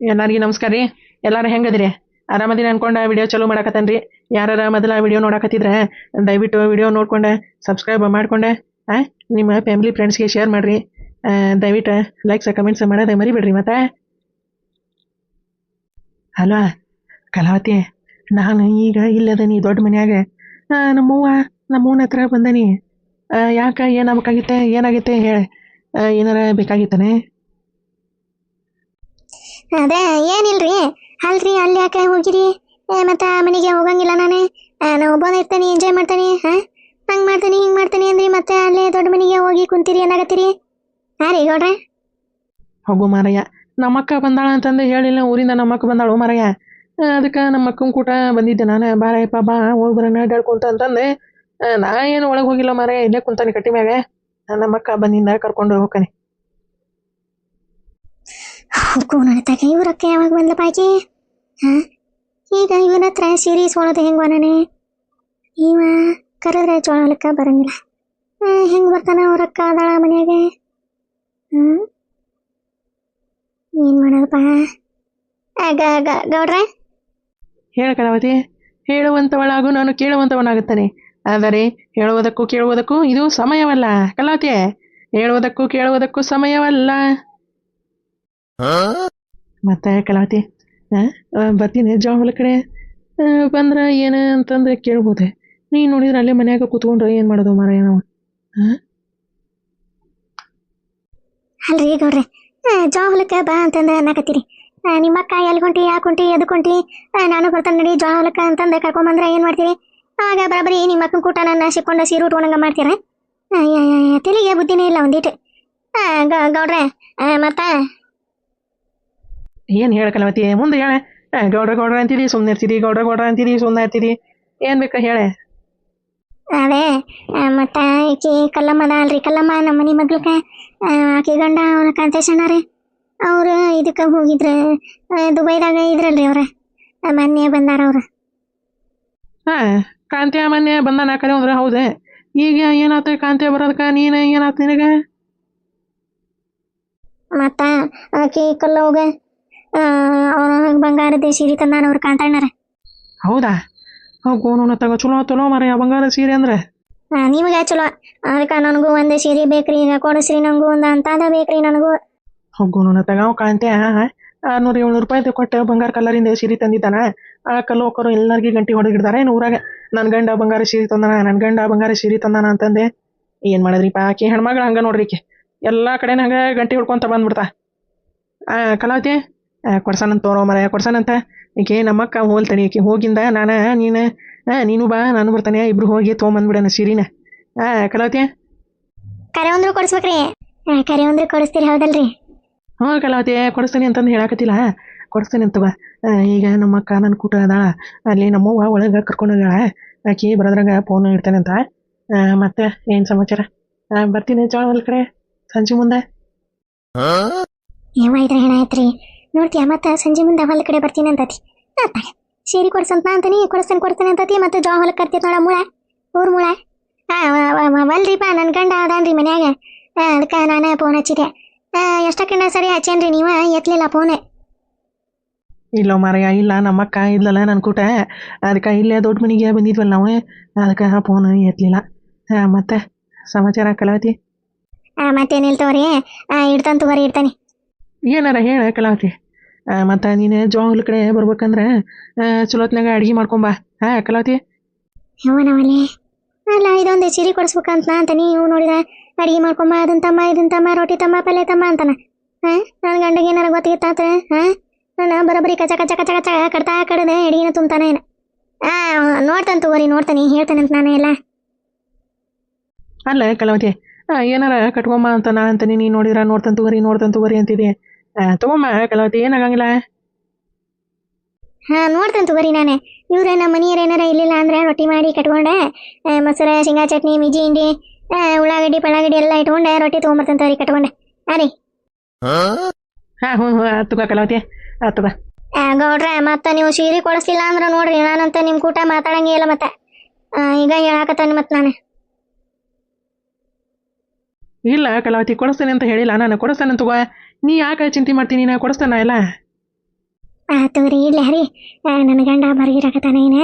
ಎಲ್ಲರಿಗೆ ನಮಸ್ಕಾರ ರೀ. ಎಲ್ಲರೂ ಹೆಂಗದಿರಿ? ಆರಾಮದಿರಿ ಅನ್ಕೊಂಡ ವಿಡಿಯೋ ಚಲೋ ಮಾಡಕತ್ತೇನ್ರಿ. ಯಾರ ಮೊದಲ ವಿಡಿಯೋ ನೋಡಕತ್ತಿದ್ರೆ ದಯವಿಟ್ಟು ವಿಡಿಯೋ ನೋಡ್ಕೊಂಡೆ ಸಬ್ಸ್ಕ್ರೈಬ್ ಮಾಡ್ಕೊಂಡೆ ನಿಮ್ಮ ಫ್ಯಾಮಿಲಿ ಫ್ರೆಂಡ್ಸ್ಗೆ ಶೇರ್ ಮಾಡಿರಿ. ದಯವಿಟ್ಟು ಲೈಕ್ಸ್ ಕಮೆಂಟ್ಸ್ ಮಾಡೋದೇ ಮರಿಬೇಡ್ರಿ. ಮತ್ತೆ ಹಲೋ ಕಲಾವತಿ, ನಾನು ಈಗ ಇಲ್ಲದನಿ ದೊಡ್ಡ ಮನ್ಯಾಗ. ನಮ್ಮವ್ವನ ಹತ್ರ ಬಂದನಿ. ಯಾಕೆ ಏನಾಗೈತೆ ಹೇಳಿ. ಏನಾರ ಬೇಕಾಗಿತ್ತಾನೆ? ಅದೇ ಏನಿಲ್ರಿ. ಅಲ್ರಿ ಅಲ್ಲಿ ಯಾಕೆ ಹೋಗಿರಿ? ಮತ್ತ ಮನೆಗೆ ಹೋಗಂಗಿಲ್ಲ ನಾನು ಒಬ್ಬನ ಇರ್ತಾನೆ, ಎಂಜಾಯ್ ಮಾಡ್ತಾನೆ. ಹಂಗ್ ಮಾಡ್ತಾನೆ ಹಿಂಗ್ ಮಾಡ್ತಾನೆ ಅಂದ್ರಿ, ಮತ್ತೆ ಅಲ್ಲೇ ದೊಡ್ಡ ಮನೆಗೆ ಹೋಗಿ ಕುಂತೀರಿ ಏನಾಗತ್ತೀರಿ? ಹಾ ರೀ ಗೌಡ್ರೆ. ಹೋಗು ಮಾರಯ್ಯ, ನಮ್ಮಕ್ಕ ಬಂದಾಳ ಅಂತಂದು ಹೇಳಿಲ್ಲ. ಊರಿಂದ ನಮ್ಮಕ್ಕ ಬಂದಾಳು ಮಾರಯ್ಯ. ಅದಕ್ಕೆ ನಮ್ಮ ಅಕ್ಕನ ಕೂಟ ಬಂದಿದ್ದೆ ನಾನು. ಬಾರಯ್ಯಪ್ಪ ಬಾ ಹೋಗಿ ಬರೋಣ ಅಡ್ಡಾಡ್ಕೊಂತ ಅಂತಂದೆ. ನಾ ಏನು ಒಳಗೆ ಹೋಗಿಲ್ಲ ಮಾರಯ್ಯ, ಇಲ್ಲೇ ಕುಂತಾನೆ ಕಟ್ಟಿ ಮ್ಯಾಗ. ನಮ್ಮಕ್ಕ ಬಂದಿಂದ ಕರ್ಕೊಂಡು ಹೋಗ್ತಾನೆ. ನಡತಾಗ ಇವ್ರಕ್ಕ ಯಾವಾಗ ಬಂದ್ಲಪ್ಪ ಆಕಿ? ಈಗ ಇವನ ಹತ್ರ ಸೀರೆ ಸೋಳೋದು ಹೆಂಗ ನಾನೇ? ಇವ ಕರೆದ್ರೆ ಜೋಳಲಕ್ಕ ಬರಂಗಿಲ್ಲ. ಹೆಂಗ್ ಬರ್ತಾನ ಅವ್ರಕ್ಕ ಅದಾಳ ಮನ್ಯಾಗ? ಏನ್ ಮಾಡೋದಪ್ಪ? ಗೌಡ್ರೆ ಹೇಳ ಕಲಾವತಿ, ಹೇಳುವಂಥವಳಾಗು, ನಾನು ಕೇಳುವಂಥವನಾಗುತ್ತಾನೆ. ಆದರೆ ಹೇಳುವುದಕ್ಕೂ ಕೇಳುವುದಕ್ಕೂ ಇದು ಸಮಯವಲ್ಲ ಕಲಾವತಿ. ಹೇಳುವುದಕ್ಕೂ ಕೇಳುವುದಕ್ಕೂ ಸಮಯವಲ್ಲ. ಮತ್ತೆ ಕಲಾವತಿ, ಬರ್ತೀನಿ ಜಾವಲ ಕಡೆ. ಬಂದ್ರೆ ಏನು ಅಂತಂದ್ರೆ ಕೇಳ್ಬೋದೆ. ನೀನು ನೋಡಿದ್ರೆ ಅಲ್ಲೇ ಮನ್ಯಾಗ ಕೂತ್ಕೊಂಡ್ರೆ ಏನು ಮಾಡೋದು ಮಾರಾಯ ನಾವು? ಅಲ್ರಿ ಗೌಡ್ರೆ, ಜೋಳ ಬಾ ಅಂತಂದ ಅನ್ನಕತ್ತೀರಿ. ನಿಮ್ಮಕ್ಕ ಎಲ್ಲಿ ಹೊಂಟಿ, ಯಾಕೆ ಹೊಂಟಿ, ಎದಕ್ ಹೊಂಟಿ? ನಾನು ಬರ್ತಾನೆ ನಡಿ ಜೋಳ ಹೊಲಕ್ಕ ಅಂತಂದು ಕರ್ಕೊಂಬಂದ್ರೆ ಏನು ಮಾಡ್ತೀರಿ? ಆವಾಗ ಬರಬರಿ ನಿಮ್ಮ ಅಕ್ಕನ ಕೂಟ ನನ್ನ ಸಿಕ್ಕೊಂಡು ಸೀರೆ ಉಟ್ಕೊಂಡಂಗ ಮಾಡ್ತೀರ? ತೆಲಿಗೆ ಬುದ್ಧಿನೇ ಇಲ್ಲ ಒಂದಿಟ್ಟು. ಗೌಡ್ರೆ ಮತ್ತ ಏನು ಹೇಳ ಕಲಾವತಿ, ಮುಂದೆ ಹೇಳೆ. ಗೌಡ್ರ ಅಂತಿದಿ ಸುಮ್ಮನೆ ಇರ್ತೀರಿ, ಗೌಡ್ರ ಅಂತಿದಿ ಸುಮ್ಮನೆ ಇರ್ತೀರಿ. ಏನು ಬೇಕಾ ಹೇಳೆ? ಅದೇ ಮತ್ತ ಈಕಿ ಕಲ್ಲಮ್ಮ ಅದ ಅಲ್ರಿ, ಕಲ್ಲಮ್ಮ ನಮ್ಮ ಮನೆ ಮಗ್ಳಕ ಆಕಿ ಗಂಡ ಅವನ ಕಾಂತೇಶಣ್ಣರಿ. ಅವ್ರು ಇದಕ್ಕೆ ಹೋಗಿದ್ರೆ ದುಬೈದಾಗ ಇದ್ರಲ್ರಿ ಅವ್ರ. ಮೊನ್ನೆ ಬಂದಾರ ಅವ್ರು. ಕಾಂತಿಯ ಮೊನ್ನೆ ಬಂದಾನ ಕರೆ ಅಂದ್ರೆ ಹೌದೇ? ಈಗ ಏನಾತ ಕಾಂತಿಯ ಬರೋದಕ್ಕ? ನೀನು ಏನಾತ ನಿನಗೆ? ಮತ್ತ ಆಕಿ ಕಲ್ಲೋಗ ಅವ್ರ ಬಂಗಾರದ ಸೀರೆ ತಂದಾನ ಅವ್ರು ಕಾಂತಣ್ಣರ. ಹೌದಾ? ಹೋಗೋನು ತಗೋ, ಚಲೋ ಮಾರಯ್ಯ ಬಂಗಾರ ಸೀರೆ ಅಂದ್ರೆ. ನಿಮಗೆ ಚಲೋ. ಅದಕ್ಕೆ ನನಗೂ ಒಂದು ಸೀರೆ ಬೇಕ್ರಿ, ಈಗ ಕೊಡಿಸ್ರಿ ನನಗೂ ಒಂದು ಅಂತಾದ ಬೇಕ್ರಿ ನನಗೂ. ಹೋಗೋನು ತಗೋ. ಕಾಂತೆ 600-700 ರೂಪಾಯಿ ಕೊಟ್ಟು ಬಂಗಾರ ಕಲ್ಲರಿಂದ ಸೀರೆ ತಂದಿದ್ದಾನ. ಆ ಕಲ್ಲೋಕರು ಎಲ್ಲರಿಗೂ ಗಂಟೆ ಹೊಡೆಗಿಡ್ದಾರೆ ಊರಾಗ. ನನ್ನ ಗಂಡ ಬಂಗಾರ ಸೀರೆ ತಂದಾನ ಅಂತಂದೆ. ಏನು ಮಾಡಿದ್ರಿಪ್ಪ ಆಕೆ ಹೆಣ್ಮಗಳು? ಹಂಗೆ ನೋಡ್ರಿಕೆ ಎಲ್ಲ ಕಡೆ ಹಂಗೆ ಗಂಟೆ ಹೊಡ್ಕೊಂತ ಬಂದ್ಬಿಡ್ತಾ. ಕಲಾವತಿ, ಕೊಡ್ಸಾನಂತ ತೋರೋ ಮರ, ಕೊಡ್ಸಾನಂತ. ಈಕೆ ನಮ್ಮಕ್ಕ ಹೋಲ್ತಾನೆ. ಈಕೆ ಹೋಗಿಂದ ನೀನು ಬಾ ನಾನು ಬರ್ತಾನೆ, ಇಬ್ರು ಹೋಗಿ ತೊಗೊಂಬಂದ್ಬಿಡೋಣ ಸೀರಿನ. ಕಲಾವತಿ, ಕರೆ ಒಂದ್ರು ಕೊಡಿಸ್ಬೇಕ್ರಿ. ಕರೆ ಒಂದ್ರು ಕೊಡಿಸ್ತೀರಿ ಹೌದಲ್ರಿ? ಹ್ಞೂ ಕಲಾವತಿ, ಕೊಡಿಸ್ತಾನೆ ಅಂತಂದು ಹೇಳಕತ್ತಿಲ್ಲ. ಕೊಡಿಸ್ತಾನೆ ಅಂತ ಬಾ. ಈಗ ನಮ್ಮಕ್ಕ ನನ್ನ ಕೂಟ ಅದಾಳ ಅಲ್ಲಿ, ನಮ್ಮವ್ವ ಒಳಗೆ ಕರ್ಕೊಂಡು ಹೋಗ್ಯಾಳ. ಆಕಿ ಬರೋದ್ರಾಗ ಫೋನ್ ಇಡ್ತಾನೆ ಅಂತ. ಮತ್ತೆ ಏನು ಸಮಾಚಾರ? ಬರ್ತೀನಿ ಚಾವಲ್ ಕಡೆ ಸಂಜೆ ಮುಂದೆ. ಯಾವ ಇದ್ರ ಹೆಣ ಆಯ್ತ್ರಿ ನೋಡ್ತೀಯ? ಮತ್ತೆ ಸಂಜೆ ಮುಂದೆ ಹೊಲ ಕಡೆ ಬರ್ತೀನಿ ಅಂತತಿ. ಸೀರೆ ಕೊಡ್ಸಂತ ಅಂತಾನಿ, ಕೊಡ್ತಾನೆ ಅಂತತಿ. ಮತ್ತೆ ಜೋ ಹೊಲಕ್ಕೆ ಕರ್ತೀವಿ ನೋಡ ಮೂಳ, ಊರ್ ಮೂಳ. ವಲ್ರಿಪ್ಪ, ನನ್ನ ಗಂಡ ಅದಾನ್ರಿ ಮನ್ಯಾಗ. ಅದಕ್ಕೆ ನಾನು ಫೋನ್ ಹಚ್ಚಿದೆ. ಎಷ್ಟಕ್ಕಿಂತ ಸರಿ ಹಚ್ಚೇನ್ರಿ, ನೀವು ಎತ್ತಲಿಲ್ಲ ಫೋನ್. ಇಲ್ಲ ಮಾರಯ್ಯ, ಇಲ್ಲ ನಮ್ಮಕ್ಕ ಇದ್ಲಲ್ಲ ನನ್ನ ಕೂಟ. ಅದಕ್ಕೆ ಇಲ್ಲೇ ದೊಡ್ಡ ಮನೆಗೆ ಬಂದಿದ್ವಲ್ಲ ನಾವು, ಅದಕ್ಕೆ ಫೋನ್ ಎತ್ತಲಿಲ್ಲ. ಮತ್ತೆ ಸಮಾಚಾರ ಕಲಾವತಿ? ಮತ್ತೇನಿಲ್ಲ ತಗೋರಿ, ಇಡ್ತಾನೆ ತಗೋರಿ, ಇಡ್ತಾನೆ. ಏನಾರ ಹೇಳ ಕಲಾವತಿ. ಮತ್ತು ನೀನು ಜೋಳ ಕಡೆ ಬರ್ಬೇಕಂದ್ರೆ ಚಲೋತ್ನಾಗ ಅಡ್ಗೆ ಮಾಡ್ಕೊಂಬಾ. ಕಲಾವತಿ. ನಾವಲ್ಲಿ ಅಲ್ಲ, ಇದೊಂದು ಸೀರೆ ಕೊಡಿಸ್ಬೇಕಂತ ಅಂತ ನೀವು ನೋಡಿದ ಅಡಿಗೆ ಮಾಡ್ಕೊಂಬ, ಅದನ್ನ ತಮ್ಮ ರೊಟ್ಟಿ ತಮ್ಮ ಪಲ್ಯ ತಮ್ಮ ಅಂತಾನ. ನನ್ನ ಗಂಡಗೆ ಏನಾರ ಗೊತ್ತಿತ್ತಾತ್ರ? ನಾನು ಬರೋಬ್ಬರಿ ಕಚ ಕಚ ಕಚ ಕಚ ಕಡ್ತಾ ಕಡದೆ ಅಡಿಗೆನ ತುಂಬ್ತಾನೆ ಏನು. ನೋಡ್ತಾನೆ ತಗೋರಿ, ನೋಡ್ತಾನೆ, ಹೇಳ್ತಾನೆ ಅಂತ ನಾನೇ ಎಲ್ಲ. ಅಲ್ಲ ಕಲಾವತಿ, ಏನಾರ ಕಟ್ಕೊಂಬ ಅಂತ ನಾ ಅಂತಾನೆ. ನೀನು ನೋಡಿದ್ರ ನೋಡ್ತಾನೆ ತಗೋರಿ ಅಂತಿದೆ. ತಗೊಂಬ ಕಲಾವತಿ, ಏನಾಗಂಗಿಲ್ಲ. ನೋಡ್ತಾನೆ ತಗೋರಿ ನಾನೇ. ಇವ್ರೆ ನಮ್ಮ ಮನೆಯವ್ರು ಏನಾರ ಇಲ್ಲಿಲ್ಲ ಅಂದ್ರೆ ರೊಟ್ಟಿ ಮಾಡಿ ಕಟ್ಕೊಂಡೆ, ಮೊಸರು, ಶೇಂಗಾ ಚಟ್ನಿ, ಮಿಜಿ ಹಿಂಡಿ, ಉಳ್ಳಾಗಡ್ಡಿ ಪಳ್ಳಾಗಡ್ಡಿ ಎಲ್ಲ ಇಟ್ಕೊಂಡೆ ರೊಟ್ಟಿ ತೊಗೊಂಬರ್ತಂತ ತಗೋರಿ ಕಟ್ಕೊಂಡೆ. ರೀ ಹ್ಞೂ ಆತುಗ ಕಲಾವತಿ, ಆತುಗ. ಗೌಡ್ರೆ, ಮತ್ತೆ ನೀವು ಸೀರೆ ಕೊಡಿಸ್ಲಿಲ್ಲ ಅಂದ್ರೆ ನೋಡ್ರಿ, ನಾನಂತ ನಿಮ್ಮ ಕೂಟ ಮಾತಾಡಂಗೇ ಇಲ್ಲ. ಮತ್ತೆ ಈಗ ಹೇಳಾಕತ್ತಾನೆ ಮತ್ತೆ ನಾನು. ಇಲ್ಲ ಕಲಾವತಿ, ಕೊಡಿಸ್ತೇನೆ ಅಂತ ಹೇಳಿಲ್ಲ ನಾನು. ಕೊಡಿಸ್ತೇನೆ ತಗೋ. ನೀ ಯಾಕೆ ಚಿಂತೆ ಮಾಡ್ತೀನಿ? ನಾ ಕೊಡಿಸ್ತೇನೆ ಎಲ್ಲ. ತಗೋರಿ ಇಡ್ಲಿ ಹರಿ ನನ್ನ ಗಂಡ ಬರ್ಗಿರಾಕತ್ತಾನ ಏನ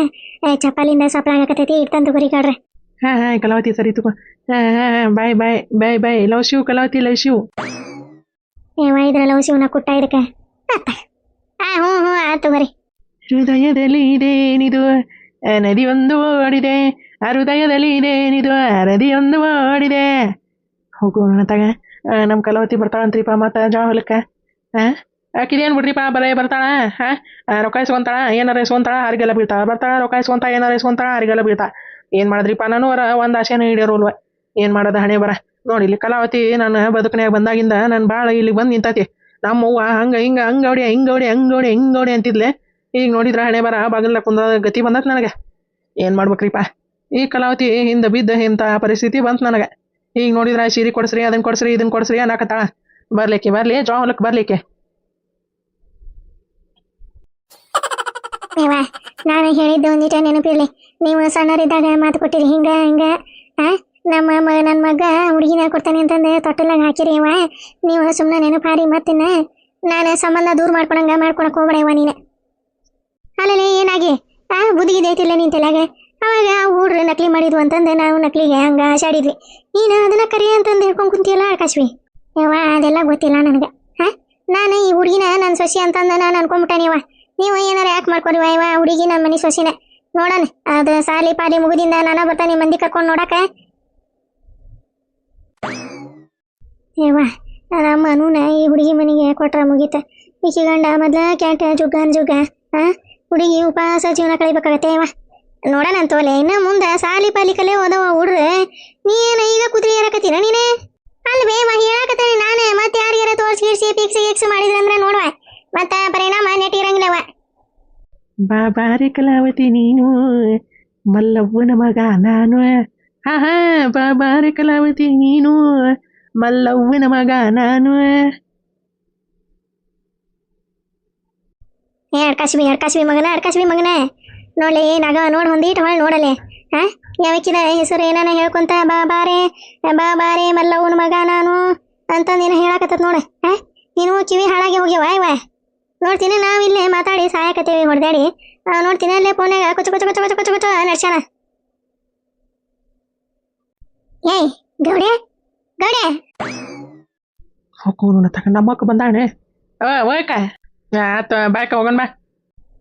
ಚಪ್ಪಲಿಂದ ಸಪ್ಲಾಗಕತ್ತೈತಿ ಇಡ್ತಾನ ತಗೋರಿ ಗೌಡ್ರೆ. ಹಾಂ ಹಾಂ ಕಲಾವತಿ ಸರಿ ತಗೋ. ಹಾಂ ಹಾಂ bye bye bye bye love Shiv Kalavati love Shiv. ಇದ್ರಲ್ಲ ಶಿವನ ಕುಟ್ಟ ಇದಕ್ಕೆ ಹ್ಞೂ ತಗೋರಿ. ಹೃದಯದಲ್ಲಿ ಇದೇನಿದು ನದಿ ಒಂದು ಓಡಿದೆ, ಹೃದಯದಲ್ಲಿ ಇದೇನಿದು ನದಿಯೊಂದು ಓಡಿದೆ. ಹೋಗೋಣ ತಗ. ನಮ್ಮ ಕಲಾವತಿ ಬರ್ತಾಳಂತ್ರಿಪ್ಪ ಮತ್ತು ಜೋಳ ಹೊಲಕ್ಕೆ. ಹಾಂ ಆಕಿದೇನು ಬಿಡ್ರಿಪ್ಪ ಬರೇ ಬರ್ತಾಳ. ಹಾಂ ರೊಕ್ಕ ಇಸ್ಕೊಂತಾಳ, ಏನಾರ ಇಸ್ಕೊಂತಾಳ ಹರಿಗೆಲ್ಲ ಬೀಳ್ತಾಳ, ಬರ್ತಾಳ ರೊಕ್ಕ ಇಸ್ಕೊಂತ ಏನಾರ ಇಸ್ಕೊಂತಾಳ ಹರಿಗೆಲ್ಲ ಬೀಳ್ತಾ. ಏನು ಮಾಡಿದ್ರಿಪ್ಪ ನಾನು ಒಂದು ಆಸೆನೂ ಈಡೇರೋಲ್ವ. ಏನು ಮಾಡೋದು ಹಣೆ ಬರ. ನೋಡಿ ಇಲ್ಲಿ ಕಲಾವತಿ ನನ್ನ ಬದುಕನ್ಯಾಗ ಬಂದಾಗಿಂದ ನಾನು ಭಾಳ ಇಲ್ಲಿಗೆ ಬಂದು ನಿಂತೈತಿ. ನಮ್ಮವ್ವ ಹಂಗೆ ಹಿಂಗೆ ಹಿಂಗೌಡಿ ಅಂತಿದ್ಲೆ. ಈಗ ನೋಡಿದ್ರೆ ಹಣೆ ಬರ ಬಾಗಿಲ ಕುಂದ ಗತಿ ಬಂದತ್ ನನಗೆ. ಏನು ಮಾಡ್ಬೇಕ್ರಿಪ್ಪ. ಈ ಕಲಾವತಿ ಹಿಂದೆ ಬಿದ್ದ ಇಂಥ ಪರಿಸ್ಥಿತಿ ಬಂತು ನನಗೆ. ಈಗ ನೋಡಿದ್ರೆ ಸೀರೆ ಕೊಡಿಸ್ರಿ ಅದನ್ನು ಕೊಡಿಸ್ರಿ ಇದನ್ನು ಕೊಡಿಸ್ರಿ ಅನ್ನಕತ್ತಾಳ. ಬರ್ಲಿಕ್ಕೆ ಬರಲಿ ಜೋ ಹೊಲಕ್ಕೆ ಬರ್ಲಿಕ್ಕೆ. ನಾನು ಹೇಳಿದ್ದು ಒಂದಿಟ ನೆನಪಿರ್ಲಿ. ನೀವು ಸಣ್ಣರಿದ್ದಾಗ ಮಾತು ಕೊಟ್ಟಿರಿ ಹಿಂಗ ನನ್ನ ಮಗ ಹುಡುಗಿನ ಕೊಡ್ತಾನೆ ಅಂತಂದು ತೊಟ್ಟಲಾಗ ಹಾಕಿರಿ ಇವ. ನೀವು ಸುಮ್ಮನೆ ನೆನಪಾರಿ ಮತ್ತಿನ್ನ ನಾನು ಸಂಬಂಧ ದೂರ ಮಾಡ್ಕೊಳಕ್ ಹೋಗ್ಬೇಡವ ನೀನು. ಅಲ್ಲಲ್ಲಿ ಏನಾಗಿ ಬುದ್ಧಿಗಿದೈತಿಲ್ಲ ನಿಂತೆಲಾಗ. ಅವಾಗ ಹುಡ್ರು ನಕಲಿ ಮಾಡಿದ್ವು ಅಂತಂದು ನಾವು ನಕಲಿಗೆ ಹಂಗ ಆಶಾಡಿದ್ವಿ. ನೀನು ಅದನ್ನ ಕರಿ ಅಂತಂದು ಹೇಳ್ಕೊಂಡು ಕುಂತಿಯಲ್ಲ ಆಕಾಶ್ವಿ. ಅದೆಲ್ಲ ಗೊತ್ತಿಲ್ಲ ನನಗೆ. ನಾನು ಈ ಹುಡುಗಿನ ನನ್ನ ಸೊಸಿ ಅಂತಂದು ನಾನು ಅನ್ಕೊಂಡ್ಬಿಟ್ಟೇನಿವ. ನೀವು ಏನಾರ ಯಾಕೆ ಮಾಡ್ಕೊರಿವ ಇವ ಹುಡುಗಿ ನಮ್ಮ ಮನೆ ಸೊಸಿನ. ನೋಡಣ ಅದು ಸಾಲಿ ಪಾಲಿ ಮುಗುದಿಂದ ನಾನು ಬರ್ತಾನೆ ಮಂದಿ ಕರ್ಕೊಂಡು ನೋಡಕ. ನಮ್ಮ ಅನೂನ ಈ ಹುಡುಗಿ ಮನೆಗೆ ಕೊಟ್ರ ಮುಗೀತ. ಈಕಿ ಗಂಡ ಮೊದ್ಲ ಕ್ಯಾಟ ಜುಗ್ಗ ಹುಡುಗಿ ಉಪವಾಸ ಜೀವನ ಕಳಿಬೇಕಾಗತ್ತೆ ನೋಡೋಣ ಅಂತೋಲೆ. ಇನ್ನು ಮುಂದೆ ಸಾಲಿ ಪಾಲಿ ಕಲೆ ಓದವ ಹುಡ್ರೆ ನೀನ ಈಗ ಕುದುರೆ ಏರಕತ್ತೀನ ನೀನೆ ಅಲ್ವೇ ಹೇಳಕತ್ತಾನೆ ನಾನು. ಮತ್ತೆ ಯಾರಿಗಾರ ತೋರ್ಸಿ ಪಿಕ್ಸಿ ಮಾಡಿದ್ರೆ ಅಂದ್ರೆ ನೋಡುವ ಮತ್ತ ಪರಿಣಾಮ ನೆಟ್ ಇರಂಗಿಲ್ಲವ. ಬಾಬಾರಿ ಕಲಾವತಿ ನೀನು ಮಲ್ಲವ್ವನ ಮಗ ನಾನು. ಹಾ ಬಾಬಾರಿ ಕಲಾವತಿ ನೀನು ಮಲ್ಲವ್ವನ ಮಗ ನಾನು. ಅಡ್ಕಾಶ್ವಿ ಮಗನ ನೋಡ್ಲಿ ಏನಾಗ ನೋಡ್ ಹೊಂದೀಟ್ ಹೊಳ್ ನೋಡಲೆ. ಯಾವಕ್ಕಿದ ಹೆಸರು ಏನಾನ ಹೇಳ್ಕೊಂತ ಬಾಬಾರೆ ಮಲ್ಲವ್ವನ ಮಗ ನಾನು ಅಂತಂದೇನ ಹೇಳಕತ್ತದ ನೋಡ. ನೀನು ಕಿವಿ ಹಾಳಾಗಿ ಹೋಗ್ಯವ ಇವ. ನೋಡ್ತೀನಿ ನಾವಿಲ್ಲೇ ಮಾತಾಡಿ ಸಾಯಕತ್ತೇವಿ ಹೊಡೆದಾಡಿ. ನೋಡ್ತೀನಿ ಅಲ್ಲೇ ಫೋನ್ಯಾಗ ಕೊಚ್ಚ ನಡ್ಸ್ಯಾನ. ಏಯ್ ಗೌಡೆ ಹೋಗೋಣ ತಗ. ನಮ್ಮಕ್ಕ ಬಂದಾಳೆ. ಓಕ ಆತ ಬಾಯ್ಕ ಹೋಗೋಣ ಬಾ.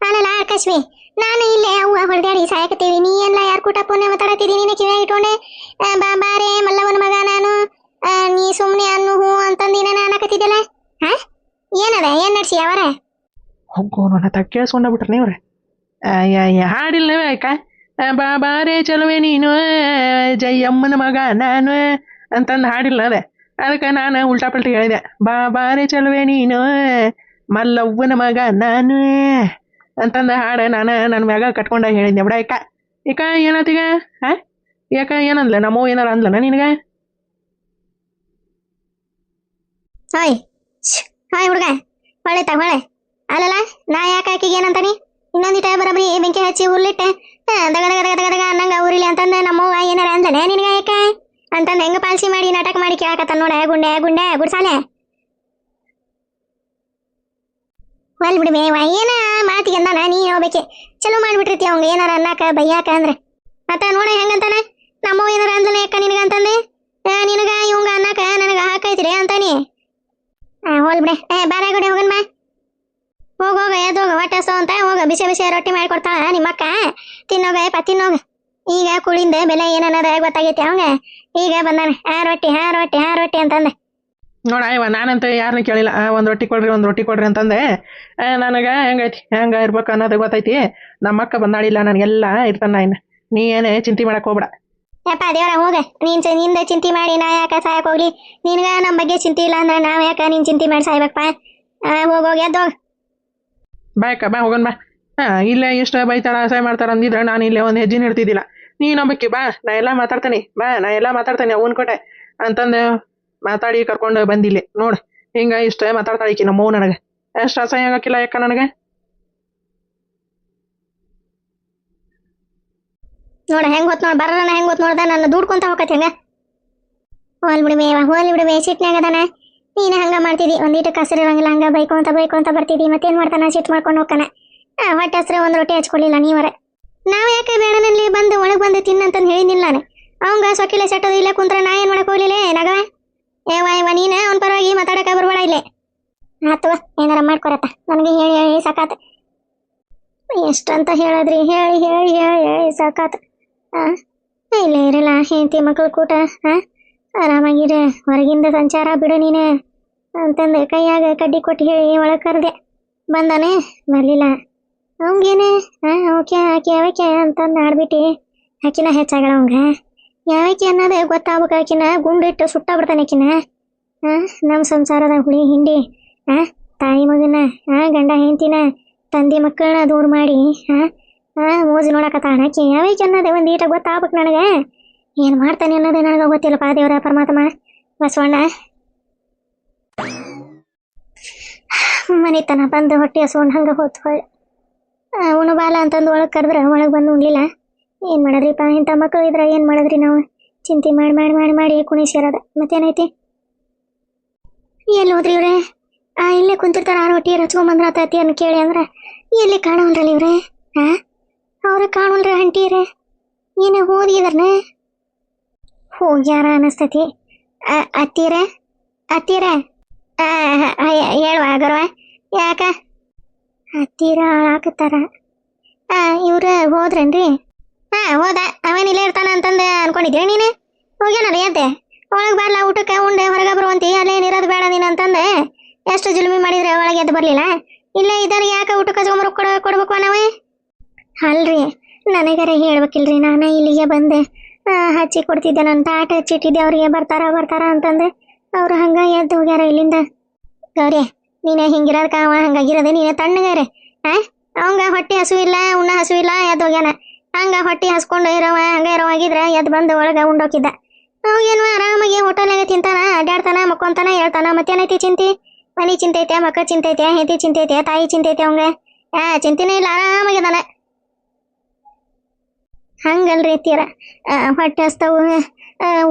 ಅಲ್ಲಲ್ಲ ಆಕಾಶ್ವಿ ನಾನು ಇಲ್ಲೇ ಅವ್ವ ಹೊಡೆದಾಡಿ ಸಾಯಕತ್ತೀವಿ. ನೀ ಎಲ್ಲ ಯಾರು ಕೂಟ ಫೋನ್ ಮಾತಾಡತ್ತೀರಿ ನೀನು ಕಿವಿಯಾಗ ಇಟ್ಕೊಂಡೆ. ಬಾಬಾರೆ ಮಲ್ಲವನ ಮಗ ನಾನು ನೀ ಸುಮ್ಮನೆ ಅನ್ನು ಹೂ ಅಂತಂದಿನ ಅನ್ನಕತ್ತಿದ್ದಲ್ಲ. ಏನದ ಏನ್ ನಡ್ಸಿ ಅವರ ಹೋಗೋಣ ತಗ. ಕೇಳಿಸ್ಕೊಂಡ ಬಿಟ್ರೆ ನೀವ್ರೆ ಹಾಡಿಲ್ಲವೇ ಅಕ್ಕ. ಬಾಬಾರೆ ಚಲುವೆ ನೀನು ಜಯಮ್ಮನ ಮಗ ನಾನು ಅಂತಂದು ಹಾಡಿಲ್ಲ ಅದೇ. ಅದಕ್ಕೆ ನಾನು ಉಲ್ಟಾ ಪಲ್ಟಿ ಹೇಳಿದೆ. ಬಾಬಾರೆ ಚಲುವೆ ನೀನು ಮಲ್ಲವ್ವನ ಮಗ ನಾನು ಅಂತಂದು ಹಾಡು ನಾನು ನನ್ನ ಮ್ಯಾಗ ಕಟ್ಕೊಂಡ ಹೇಳಿದ್ದೆ ಬಿಡ. ಈಕ ಏನತ್ತೀಗ ಯಾಕ ಏನಂದ್ಲ ನಮ್ಮವ್ ಏನಾರ ಅಂದ್ಲನ ನಿನಗೆ? ಹಾಯ್ ಹುಡುಗ ಹೊಳೆ ಅಲ್ಲಲ್ಲ ನಾ ಯಾಕೆ ಆಕಿಗೆ ಏನಂತಾನಿ ಇನ್ನೊಂದಿಟ ಬರಬ್ರಿ ಬೆಂಕಿ ಹಚ್ಚಿ ಉರ್ಲಿಟ್ಟೆ ದಗದಗ ಅನ್ನಂಗ ಊರಿಲಿ ಅಂತಂದ ನಮ್ಮವ್ವ ಏನಾರ ಅಂದನೆ ನಿನಗೆ ಯಾಕೆ ಅಂತಂದು ಹೆಂಗ ಪಾಲ್ಸಿ ಮಾಡಿ ನಾಟಕ ಮಾಡಿ ಕೇಳಕತ್ತ ನೋಡ. ಗುಂಡೆ ಗುಡ್ಸಾಲೆ ಹೊಲ್ ಬಿಡ್ಬೇ ಏನ ಮಾತಿಗೆ ಅಂದಾನ ನೀ ಹೇಳ್ಬೇಕೆ. ಚಲೋ ಮಾಡ್ಬಿಟ್ಟಿರ್ತಿ ಅವಂಗ ಏನಾರ ಅನ್ನಕ ಬೈಯಾಕ ಅಂದ್ರೆ. ಮತ್ತ ನೋಡ ಹೆಂಗಂತಾನ ನಮ್ಮವ್ ಏನಾರ ಅಂದನೆ ಯಾಕ ನಿನಗಂತಂದೆ ನಿನಗ ಇವಂಗ ಅನ್ನಕ ನನಗ ಹಾಕೈತ್ರಿ ಅಂತಾನಿ. ಹೋಲ್ ಬಿಡೆ ಬಾರ ಗುಡಿ ಹೋಗನ್ ಬಾ. ಹೋಗ ಎದ್ದೋಗ ಹೊಟ್ಟೆಸೋ ಅಂತ ಹೋಗ. ಬಿಸಿ ರೊಟ್ಟಿ ಮಾಡಿಕೊಡ್ತಾಳ ನಿಮ್ಮಕ್ಕ. ತಿನ್ನೋಗ ಈಗ ಕುಳಿಂದ ಬೆಲೆ ಏನನ್ನದ ಗೊತ್ತಾಗೈತಿ ಅವಂಗ. ಈಗ ಬಂದಾನ ರೊಟ್ಟಿ ಅಂತಂದೆ. ನೋಡ ಇವ ನಾನಂತ ಯಾರನ್ನ ಕೇಳಿಲ್ಲ. ಒಂದು ರೊಟ್ಟಿ ಕೊಡ್ರಿ ಅಂತಂದೆ. ನನಗೆ ಹೆಂಗ ಇರ್ಬೇಕು ಅನ್ನೋದು ಗೊತ್ತೈತಿ. ನಮ್ಮಕ್ಕ ಬಂದಾಳಿಲ್ಲ ನನಗೆಲ್ಲ ಇರ್ತಾನ. ಇನ್ನು ನೀ ಏನೇ ಚಿಂತೆ ಮಾಡಕ್ ಹೋಗ್ಬೇಡ. ಯಪ್ಪ ದೇವ್ರ ಹೋಗ. ನಿಂದ ಚಿಂತೆ ಮಾಡಿ ನಾ ಯಾಕ ಸಾಯಕ್ ಹೋಗ್ಲಿ. ನಿನ್ಗ ನಮ್ಮ ಬಗ್ಗೆ ಚಿಂತೆ ಇಲ್ಲ ಅಂದ್ರೆ ನಾವ್ ಯಾಕ ನೀನ್ ಚಿಂತೆ ಮಾಡಿ ಸಾಯ್ಬೇಕಪ್ಪ. ಹೋಗೋಗ ಎದ್ದೋಗ ಬಾಯಕ್ಕ ಬಾ ಹೋಗೋಣ ಬಾ. ಇಲ್ಲೇ ಇಷ್ಟ ಬೈತಾಳ ಅಸಹ್ಯ ಮಾಡ್ತಾರ ಅಂದಿದ್ರೆ ನಾನು ಇಲ್ಲೇ ಒಂದು ಹೆಜ್ಜೆ ಇಡ್ತಿದ್ದಿಲ್ಲ. ನೀನೊಬ್ಬಕ್ಕಿ ಬಾ ನಾ ಎಲ್ಲ ಮಾತಾಡ್ತೇನೆ ಅವನ್ ಕೊಟ್ಟೆ ಅಂತಂದು ಮಾತಾಡಿ ಕರ್ಕೊಂಡು ಬಂದಿಲ್ಲ. ನೋಡು ಹಿಂಗ ಇಷ್ಟ ಮಾತಾಡ್ತಾಳಿಕಿ ನಮ್ಮವ್ ನನಗೆ. ಎಷ್ಟು ಅಸಹ್ಯ ಆಗಕ್ಕಿಲ್ಲ ಯಾಕ ನನಗೆ. ನೋಡ ಹೆಂಗ್ ಗೊತ್ತು ನೋಡ ಬರೋಣ ಹೆಂಗ್ ಗೊತ್ತು ನೋಡ್ದ ನನ್ನ ದುಡ್ಕೊಂತ ಹೋಗತ್ತೆ ಹೆಂಗ. ಹೋಲ್ ಬಿಡ್ಬೇ ಸಿಟ್ನಾಗ ಅದಾನ. ನೀನು ಹಂಗ ಮಾಡ್ತಿದ್ದಿ, ಒಂದೀಟ ಕಸರಿರಂಗಿಲ್ಲ ಹಂಗ ಬೈಕೊಂತ ಬರ್ತಿದ್ದಿ. ಮತ್ತೇನ್ ಮಾಡ್ತಾನ, ಸಿಟ್ಟು ಮಾಡ್ಕೊಂಡು ಹೋಗ್ತಾನ. ಹೊಟ್ಟೆ ಹಸ್ರೆ ಒಂದು ರೊಟ್ಟಿ ಹಚ್ಕೊಳ್ಳಿಲ್ಲ ನೀವರ. ನಾವ್ ಯಾಕೆ ಬೇಡನಲ್ಲಿ ಬಂದು ಒಳಗೆ ಬಂದು ತಿನ್ನಂತಂದು ಹೇಳಿನಿಲ್ಲ ನಾನು. ಅವಂಗ ಸೊಕ್ಕಿಲೆ ಸೆಟ್ಟದು ಇಲ್ಲ ಕುಂತ್ರ ನಾ ಏನ್ ಮಾಡಕ್ ಹೋಗ್ಲಿಲ್ಲ ನಗವ. ಏವ ನೀನ ಅವ್ನ ಪರವಾಗಿ ಮಾತಾಡಕ ಬರ್ಬೇಡ ಇಲ್ಲೇ. ಆತವ ಏನಾರ ಮಾಡ್ಕೊರತ್ತ, ನನಗೆ ಹೇಳಿ ಹೇಳಿ ಸಾಕಾತ. ಎಷ್ಟಂತ ಹೇಳದ್ರಿ, ಹೇಳಿ ಹೇಳಿ ಹೇಳಿ ಹೇಳಿ ಸಾಕಾತ. ಇಲ್ಲೇ ಇರಲ್ಲ ಹೆಂಡತಿ ಮಕ್ಕಳು ಕೂಟ, ಆರಾಮಾಗಿರ, ಹೊರಗಿಂದ ಸಂಚಾರ ಬಿಡು ನೀನೆ ಅಂತಂದು ಕೈಯಾಗ ಕಡ್ಡಿ ಕೊಟ್ಟು ಹೇಳಿ ಒಳಗೆ ಕರೆದೆ. ಬಂದಾನೆ, ಬರ್ಲಿಲ್ಲ. ಅವಂಗೇನೆ ಓಕೆ ಆಕೆ ಯಾವಕ್ಕೆ ಅಂತಂದು ಆಡ್ಬಿಟ್ಟು ಆಕಿನ ಹೆಚ್ಚಾಗಲ್ಲ ಅವಂಗ. ಯಾವಕ್ಕೆ ಅನ್ನೋದೇ ಗೊತ್ತಾಗ್ಬೇಕು. ಆಕಿನ ಗುಂಡಿಟ್ಟು ಸುಟ್ಟ ಬಿಡ್ತಾನೆ ಆಕಿನ. ನಮ್ಮ ಸಂಸಾರದ ಹುಳಿ ಹಿಂಡಿ ತಾಯಿ ಮಗನ ಗಂಡ ಹೆಂಡತಿನ ತಂದೆ ಮಕ್ಕಳನ್ನ ದೂರ ಮಾಡಿ ಮೋಜು ನೋಡಕತ್ತಾಳ ಆಕಿ. ಯಾವಕ್ಕೆ ಅನ್ನೋದೇ ಒಂದು ಈಟ ಗೊತ್ತಾಗ್ಬೇಕು ನನಗೆ. ಏನು ಮಾಡ್ತಾನೆ ಅನ್ನೋದೇ ನನಗೆ ಗೊತ್ತಿಲ್ಲಪ್ಪ. ದೇವರ ಪರಮಾತ್ಮ ಬಸವಣ್ಣ ಮನಿತನ ಬಂದು ಹೊಟ್ಟೆ ಹಸ್ಕೊಂಡು ಹಂಗೆ ಹೋತು ಹೊಳ್ಳಿ. ಉಣು ಬಾಲ ಅಂತಂದು ಒಳಗೆ ಕರೆದ್ರೆ ಒಳಗೆ ಬಂದು ಉಣ್ಲಿಲ್ಲ. ಏನು ಮಾಡೋದ್ರಿಪ್ಪ, ಇಂಥ ಮಕ್ಕಳು ಇದ್ರೆ ಏನು ಮಾಡೋದ್ರಿ ನಾವು. ಚಿಂತೆ ಮಾಡಿ ಮಾಡಿ ಮಾಡಿ ಮಾಡಿ ಕುಣಿಸಿರೋದ. ಮತ್ತೇನೈತಿ? ಎಲ್ಲಿ ಹೋದ್ರಿ ಇವ್ರೆ? ಇಲ್ಲೇ ಕುಂತಿರ್ತಾರ, ರೊಟ್ಟಿ ಹಚ್ಕೊಂಬಂದ್ರ ಆತೈತಿ ಅನ್ನ ಕೇಳಿ ಅಂದ್ರೆ ಎಲ್ಲಿ ಕಾಣವಲ್ರಲ್ಲ ಇವ್ರೆ. ಅವ್ರೆ ಕಾಣವಲ್ರಿ ಅಂಟೀರೆ. ಏನು ಹೋಗಿದಾರನ? ಹೋಗ್ಯಾರ ಅನಿಸ್ತೈತಿ. ಅತ್ತೀರೆ ಹೇಳುವ ಗರ್ವ ಯಾಕ? ಹತ್ತೀರ ಹಾಕತ್ತಾರ. ಇವ್ರ ಹೋದ್ರೇನ್ರಿ? ಹೋದ. ಅವೇನಿಲ್ಲ ಇರ್ತಾನ ಅಂತಂದು ಅನ್ಕೊಂಡಿದ್ರಿ ನೀನು? ಹೋಗ್ಯಾನಲ್ಲ ಎದ್ದೆ ಒಳಗೆ ಬರ್ಲ ಊಟಕ್ಕೆ ಉಂಡೆ ಹೊರಗೆ ಬರುವಂತಿ, ಅಲ್ಲೇನಿರೋದು ಬೇಡ ನೀನು ಅಂತಂದೆ ಎಷ್ಟು ಜುಲ್ಮಿ ಮಾಡಿದ್ರೆ ಒಳಗೆ ಎದ್ದು ಬರಲಿಲ್ಲ. ಇಲ್ಲೇ ಇದ್ದಾರೆ ಯಾಕೆ ಊಟಕ್ಕೆ ಹಚ್ಕೊಂಬರು ಕೊಡ್ಬೇಕು ನಾವೇ? ಅಲ್ರಿ ನನಗರ ಹೇಳ್ಬೇಕಿಲ್ರಿ. ನಾನು ಇಲ್ಲಿಗೆ ಬಂದೆ ಹಚ್ಚಿ ಕೊಡ್ತಿದ್ದೆ, ನನ್ನ ತಾಟ ಹಚ್ಚಿಟ್ಟಿದ್ದೆ. ಅವ್ರಿಗೆ ಬರ್ತಾರ ಅಂತಂದೆ. ಅವ್ರು ಹಂಗ ಎದ್ದು ಹೋಗ್ಯಾರ ಇಲ್ಲಿಂದ. ಗೌರಿ ನೀನೇ ಹಿಂಗಿರೋದಕ್ಕ ಅವ ಹಂಗಾಗಿರೋದೆ, ನೀನೇ ತಣ್ಣಗಾರೆ. ಅವಂಗ ಹೊಟ್ಟೆ ಹಸು ಇಲ್ಲ, ಉಣ್ಣ ಹಸು ಇಲ್ಲ, ಎದ್ದು ಹೋಗ್ಯಾನ. ಹಂಗ ಹೊಟ್ಟೆ ಹಸ್ಕೊಂಡು ಇರೋವಾಗಿದ್ರೆ ಎದ್ದು ಬಂದು ಒಳಗೆ ಉಂಡೋಗಿದ್ದ. ಅವಾಗೇನು ಆರಾಮಾಗಿ ಹೋಟೆಲ್ನಾಗ ತಿಂತಾನ, ಅಡ್ಡಾಡ್ತಾನ, ಮಕ್ಕೊಂತಾನ, ಹೇಳ್ತಾನ. ಮತ್ತೇನೈತಿ ಚಿಂತೆ? ಮನೆ ಚಿಂತೆ ಐತೆ, ಮಕ್ಕಳ ಚಿಂತೆ ಐತೆ, ಹೆಂಡತಿ ಚಿಂತೆ ಐತೆ, ತಾಯಿ ಚಿಂತೆ ಐತೆ. ಅವಂಗ ಚಿಂತೆನೇ ಇಲ್ಲ, ಆರಾಮಾಗಿದಾನ. ಹಂಗಲ್ರಿ ತೀರ ಹೊಟ್ಟೆ ಹಸ್ತವು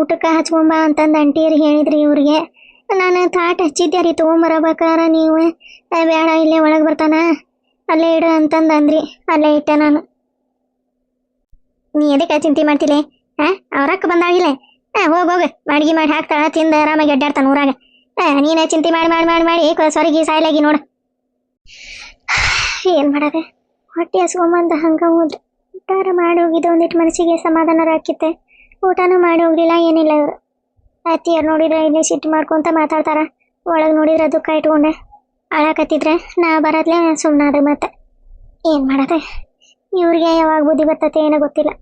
ಊಟಕ್ಕೆ ಹಚ್ಕೊಂಬ ಅಂತಂದು ಅಂಟೀರಿ ಹೇಳಿದ್ರಿ ಇವ್ರಿಗೆ. ನಾನು ತಾಟ ಹಚ್ಚಿದ್ದೆ ರೀ ತೊಗೊಂಬರಬೇಕಾರ ನೀವು ಬೇಡ ಇಲ್ಲೇ ಒಳಗೆ ಬರ್ತಾನ ಅಲ್ಲೇ ಇಡು ಅಂತಂದು ಅಂದ್ರಿ. ಅಲ್ಲೇ ಇಟ್ಟೆ ನಾನು. ನೀ ಎದಕ್ಕೆ ಚಿಂತೆ ಮಾಡ್ತಿಲ್ಲ? ಅವ್ರಕ್ಕ ಬಂದಾಗಿಲ್ಲ. ಹೋಗು ಅಡ್ಗೆ ಮಾಡಿ ಹಾಕ್ತಾಳ, ತಿಂದು ಆರಾಮಾಗಿ ಅಡ್ಡಾಡ್ತಾನ ಊರಾಗ. ನೀನೇ ಚಿಂತೆ ಮಾಡಿ ಮಾಡಿ ಮಾಡಿ ಮಾಡಿ ಸೊರಗಿ ಸಾಯ್ಲಾಗಿ ನೋಡು. ಏನು ಮಾಡೋದೆ? ಹೊಟ್ಟೆ ಹಸ್ಕೊಂಬಂದು ಹಂಗೆ ಹೋದ್ರು. ಊಟಾರ ಮಾಡಿ ಹೋಗಿದ್ದು ಒಂದಿಟ್ಟು ಮನಸ್ಸಿಗೆ ಸಮಾಧಾನ ಹಾಕಿತ್ತೆ. ಊಟನೂ ಮಾಡಿ ಹೋಗ್ಲಿಲ್ಲ, ಏನಿಲ್ಲ ಇವರು. ಅತ್ತಿಯರು ನೋಡಿದ್ರೆ ಇಲ್ಲಿ ಸಿಟ್ಟು ಮಾಡ್ಕೊಂತ ಮಾತಾಡ್ತಾರ, ಒಳಗೆ ನೋಡಿದ್ರೆ ದುಃಖ ಇಟ್ಕೊಂಡೆ ಅಳಕತ್ತಿದ್ರೆ ನಾ ಬರದ್ಲೇ ಸುಮ್ಮನಾದ್ರೆ. ಮತ್ತೆ ಏನು ಮಾಡೋದೆ? ಇವ್ರಿಗೆ ಯಾವಾಗ ಬುದ್ಧಿ ಬರ್ತತೆ ಏನೋ ಗೊತ್ತಿಲ್ಲ.